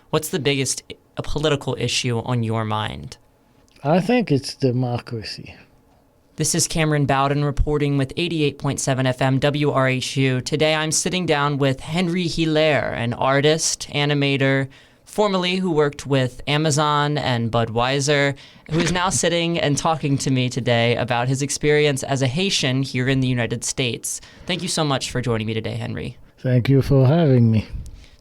What's the biggest political issue on your mind? I think it's democracy. This is Cameron Bowden reporting with 88.7 FM WRHU. Today I'm sitting down with Henry Hilaire, an artist, animator, formerly who worked with Amazon and Budweiser, who is now sitting and talking to me today about his experience as a Haitian here in the United States. Thank you so much for joining me today, Henry. Thank you for having me.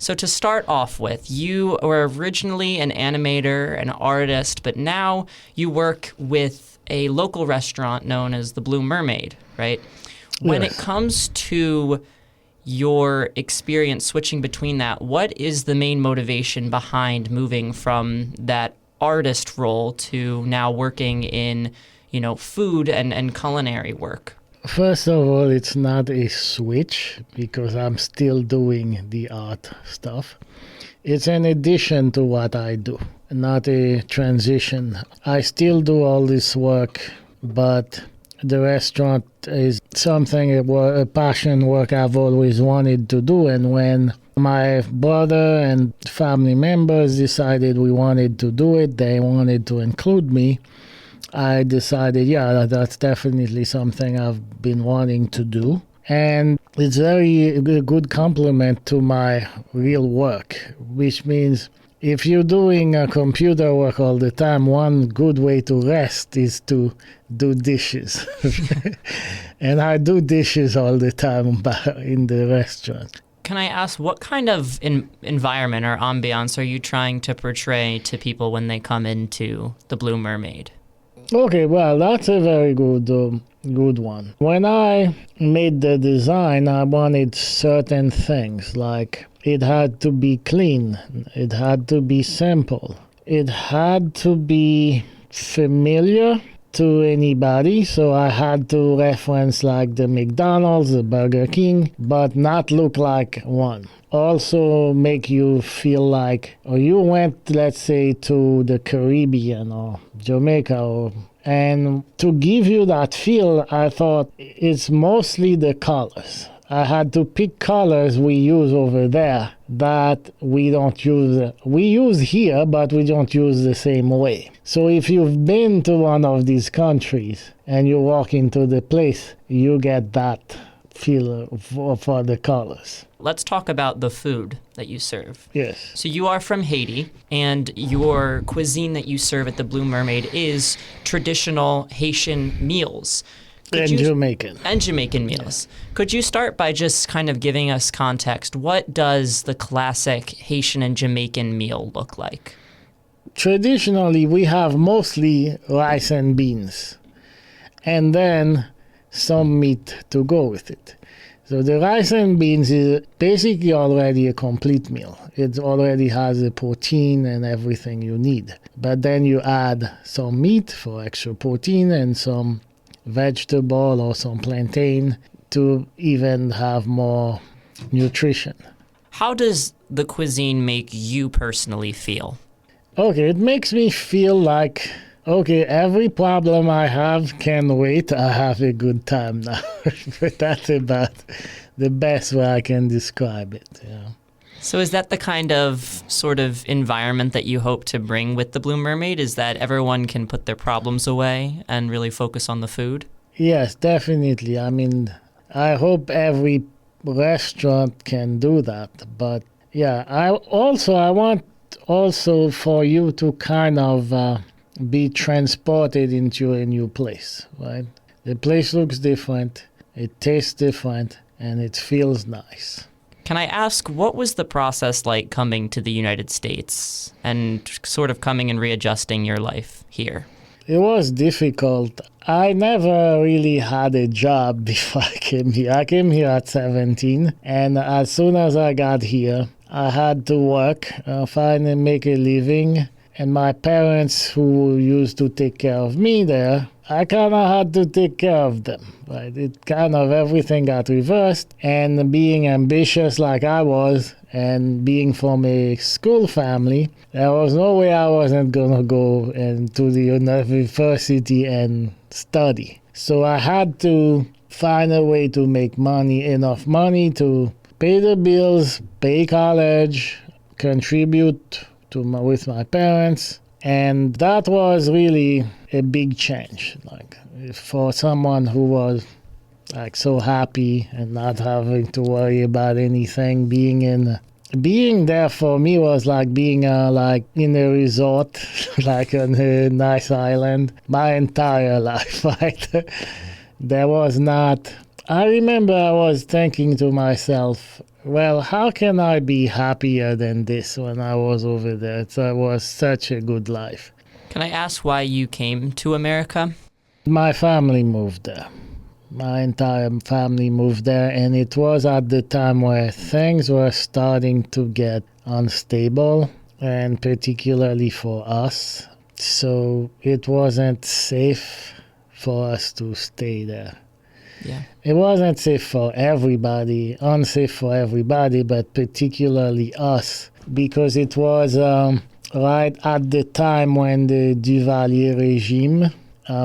So to start off with, you were originally an animator, an artist, but now you work with a local restaurant known as the Blue Mermaid, right? When Yes. it comes to your experience switching between that, what is the main motivation behind moving from that artist role to now working in, food and culinary work? First of all, it's not a switch because I'm still doing the art stuff. It's an addition to what I do, not a transition. I still do all this work, but the restaurant is something, a passion work I've always wanted to do. And when my brother and family members decided we wanted to do it, they wanted to include me, I decided, that's definitely something I've been wanting to do. And it's a good complement to my real work, which means if you're doing computer work all the time, one good way to rest is to do dishes. And I do dishes all the time in the restaurant. Can I ask, what kind of environment or ambiance are you trying to portray to people when they come into the Blue Mermaid? Okay, well, that's a very good one. When I made the design, I wanted certain things, like it had to be clean, it had to be simple, it had to be familiar to anybody, so I had to reference like the McDonald's, the Burger King, but not look like one. Also make you feel like, or you went, let's say, to the Caribbean or Jamaica, and to give you that feel, I thought it's mostly the colors. I had to pick colors we use over there that we don't use. We use here, but we don't use the same way. So if you've been to one of these countries and you walk into the place, you get that feel for the colors. Let's talk about the food that you serve. Yes. So you are from Haiti, and your cuisine that you serve at the Blue Mermaid is traditional Haitian meals. Jamaican. And Jamaican meals. Yeah. Could you start by just kind of giving us context? What does the classic Haitian and Jamaican meal look like? Traditionally, we have mostly rice and beans, and then some meat to go with it. So the rice and beans is basically already a complete meal. It already has the protein and everything you need. But then you add some meat for extra protein and some vegetable or some plantain to even have more nutrition. How does the cuisine make you personally feel? Okay, it makes me feel like, okay, every problem I have can wait. I have a good time now. But that's about the best way I can describe it. Yeah. So is that the kind of sort of environment that you hope to bring with the Blue Mermaid? Is that everyone can put their problems away and really focus on the food? Yes, definitely. I mean, I hope every restaurant can do that. But yeah, I want also for you to kind of be transported into a new place, right? The place looks different, it tastes different, and it feels nice. Can I ask, what was the process like coming to the United States and sort of coming and readjusting your life here? It was difficult. I never really had a job before I came here. I came here at 17, and as soon as I got here, I had to work, find and make a living. And my parents, who used to take care of me there, I kind of had to take care of them. Right? It kind of everything got reversed. And being ambitious like I was, and being from a school family, there was no way I wasn't going to go into the university and study. So I had to find a way to make money, enough money to pay the bills, pay college, contribute with my parents, and that was really a big change. Like for someone who was like so happy and not having to worry about anything, being there for me was like being like in a resort, like on a nice island, my entire life. Right? There was not. I remember I was thinking to myself, well, how can I be happier than this when I was over there? It was such a good life. Can I ask why you came to America? My family moved there. My entire family moved there, and it was at the time where things were starting to get unstable, and particularly for us. So it wasn't safe for us to stay there. Yeah. It wasn't safe for everybody, unsafe for everybody, but particularly us, because it was right at the time when the WRHU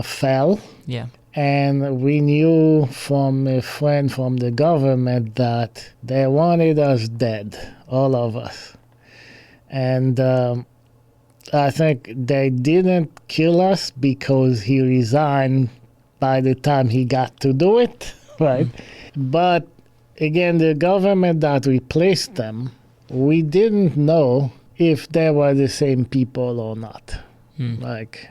fell. Yeah. And we knew from a friend from the government that they wanted us dead, all of us. And I think they didn't kill us because he resigned by the time he got to do it, right? But again, the government that replaced them, we didn't know if they were the same people or not. Like,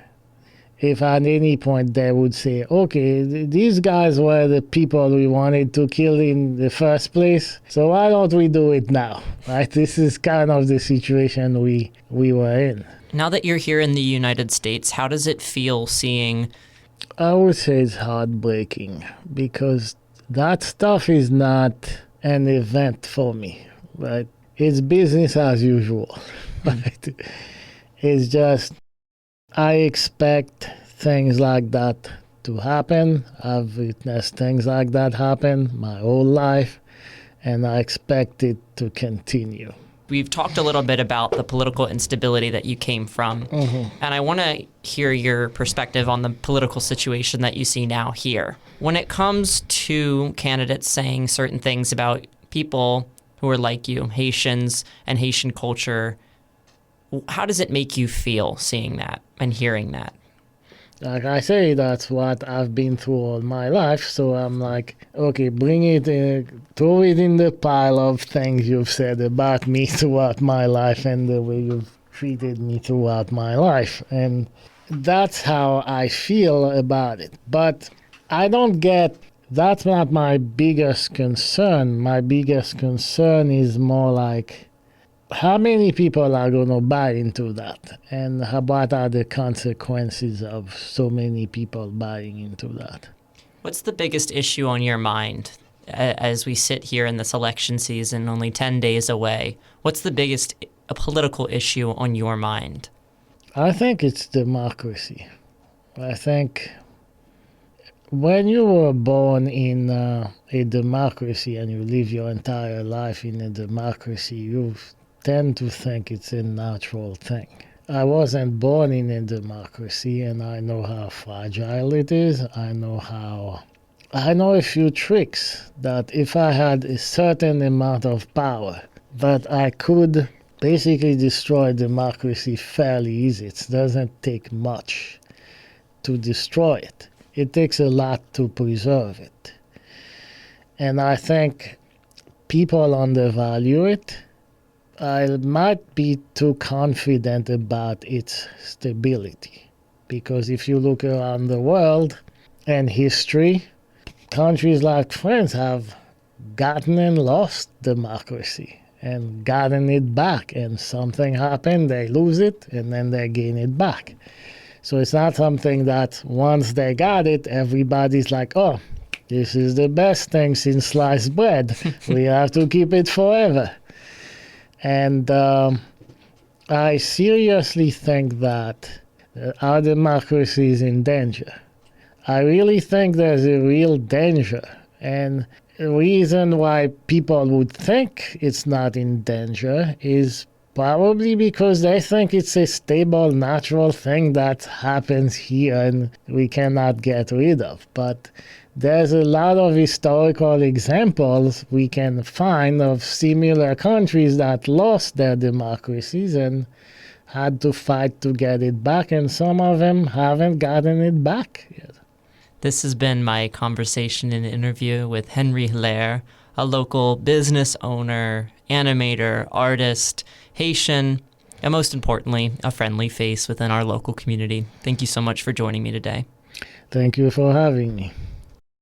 if at any point they would say, okay, these guys were the people we wanted to kill in the first place, so why don't we do it now, right? This is kind of the situation we were in. Now that you're here in the United States, how does it feel seeing... I would say it's heartbreaking because that stuff is not an event for me, right? It's business as usual, right? It's just, I expect things like that to happen. I've witnessed things like that happen my whole life, and I expect it to continue. We've talked a little bit about the political instability that you came from, and I want to hear your perspective on the political situation that you see now here. When it comes to candidates saying certain things about people who are like you, Haitians and Haitian culture, how does it make you feel seeing that and hearing that? Like I say, that's what I've been through all my life, so I'm like, okay, bring it in, throw it in the pile of things you've said about me throughout my life and the way you've treated me throughout my life. And that's how I feel about it. But that's not my biggest concern. My biggest concern is more like, how many people are going to buy into that? And what are the consequences of so many people buying into that? What's the biggest issue on your mind as we sit here in this election season, only 10 days away? What's the biggest political issue on your mind? I think it's democracy. I think when you were born in a democracy and you live your entire life in a democracy, you tend to think it's a natural thing. I wasn't born in a democracy, and I know how fragile it is. I know a few tricks that if I had a certain amount of power, that I could basically destroy democracy fairly easy. It doesn't take much to destroy it. It takes a lot to preserve it. And I think people undervalue it. I might be too confident about its stability, because if you look around the world and history, countries like France have gotten and lost democracy and gotten it back, and something happened, they lose it, and then they gain it back. So it's not something that once they got it, everybody's like, oh, this is the best thing since sliced bread. We have to keep it forever. And I seriously think that our democracy is in danger. I really think there's a real danger. And the reason why people would think it's not in danger is probably because they think it's a stable, natural thing that happens here and we cannot get rid of. But there's a lot of historical examples we can find of similar countries that lost their democracies, and had to fight to get it back, and some of them haven't gotten it back yet. This has been my conversation and interview with Henry Hilaire, a local business owner, animator, artist, Haitian, and most importantly, a friendly face within our local community. Thank you so much for joining me today. Thank you for having me.